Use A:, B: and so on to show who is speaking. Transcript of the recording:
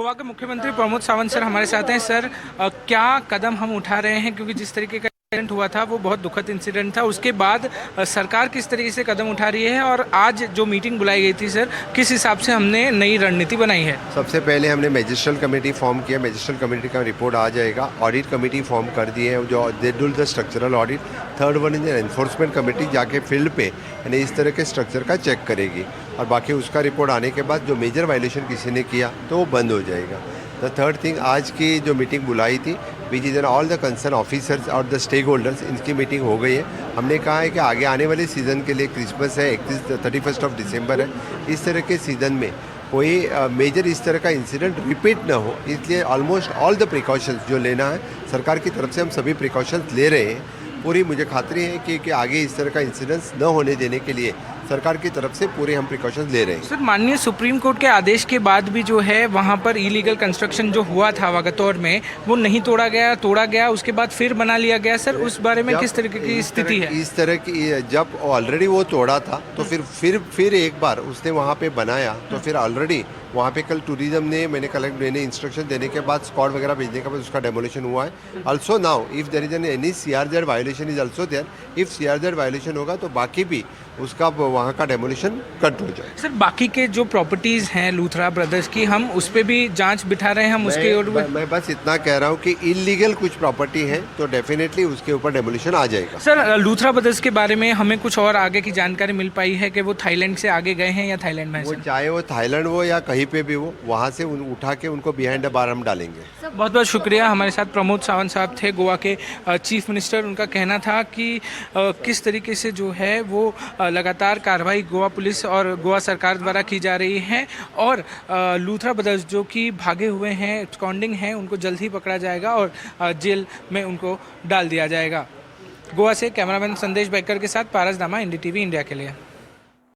A: गोवा के मुख्यमंत्री प्रमोद सावंत सर हमारे साथ हैं। सर, क्या कदम हम उठा रहे हैं, क्योंकि जिस तरीके का इंसिडेंट हुआ था वो बहुत दुखद इंसिडेंट था। उसके बाद सरकार किस तरीके से कदम उठा रही है और आज जो मीटिंग बुलाई गई थी सर, किस हिसाब से हमने नई रणनीति बनाई है?
B: सबसे पहले हमने मैजिस्ट्रल कमेटी फॉर्म किया। मैजिस्ट्रल कमेटी का रिपोर्ट आ जाएगा। ऑडिट कमेटी फॉर्म कर दी है जो they do the structural audit. Third one is enforcement committee जाके फील्ड पे यानी इस तरह के स्ट्रक्चर का चेक करेगी और बाकी उसका रिपोर्ट आने के बाद जो मेजर वायलेशन किसी ने किया तो वो बंद हो जाएगा। द थर्ड थिंग, आज की जो मीटिंग बुलाई थी which is all the concern officers और द स्टेक होल्डर्स, इनकी मीटिंग हो गई है। हमने कहा है कि आगे आने वाले सीज़न के लिए क्रिसमस है, 31 ऑफ दिसंबर है, इस तरह के सीज़न में कोई मेजर इस तरह का इंसिडेंट रिपीट ना हो, इसलिए ऑलमोस्ट ऑल द प्रिकॉशंस जो लेना है सरकार की तरफ से हम सभी प्रिकॉशंस ले रहे हैं। पूरी मुझे खातरी है कि आगे इस तरह का इंसिडेंस न होने देने के लिए सरकार की तरफ से पूरे हम प्रिकॉशंस ले रहे हैं।
A: सर, माननीय सुप्रीम कोर्ट के आदेश के बाद भी जो है वहाँ पर इलीगल कंस्ट्रक्शन जो हुआ था वागतौर में वो नहीं तोड़ा गया, उसके बाद फिर बना लिया गया। सर, उस बारे में किस तरीके की स्थिति है?
B: इस तरह की जब ऑलरेडी वो तोड़ा था तो फिर एक बार उसने वहाँ पे बनाया तो फिर ऑलरेडी वहाँ पे कल टूरिज्म ने मैंने इंस्ट्रक्शन देने के बाद स्क्वाड वगैरह भेजने के बाद उसका डेमोलिशन हुआ है। Also now if there is any CRZ violation is also there, if CRZ violation होगा तो बाकी भी उसका वहाँ का डेमोलिशन कट हो जाए।
A: सर, बाकी के जो प्रॉपर्टीज़ हैं लूथरा ब्रदर्स की, हम उस पर भी जांच बिठा रहे हैं। हम उसके
B: मैं बस इतना कह रहा हूँ कि इलीगल कुछ प्रॉपर्टी है तो डेफिनेटली उसके ऊपर डेमोलिशन आ जाएगा।
A: सर, लूथरा ब्रदर्स के बारे में हमें कुछ और आगे की जानकारी मिल पाई है कि वो थाईलैंड से आगे गए हैं या थाईलैंड में?
B: वो चाहे वो थाईलैंड हो या कहीं पे भी हो, वहाँ से उठा के उनको बिहाइंड द बार हम डालेंगे।
A: बहुत बहुत शुक्रिया। हमारे साथ प्रमोद सावंत साहब थे, गोवा के चीफ मिनिस्टर। उनका कहना था कि किस तरीके से जो है वो लगातार कार्रवाई गोवा पुलिस और गोवा सरकार द्वारा की जा रही है और लूथरा ब्रदर्स जो कि भागे हुए हैं, स्कॉन्डिंग हैं, उनको जल्द ही पकड़ा जाएगा और जेल में उनको डाल दिया जाएगा। गोवा से कैमरामैन संदेश बैकर के साथ पारस दामा, NDTV इंडिया के लिए।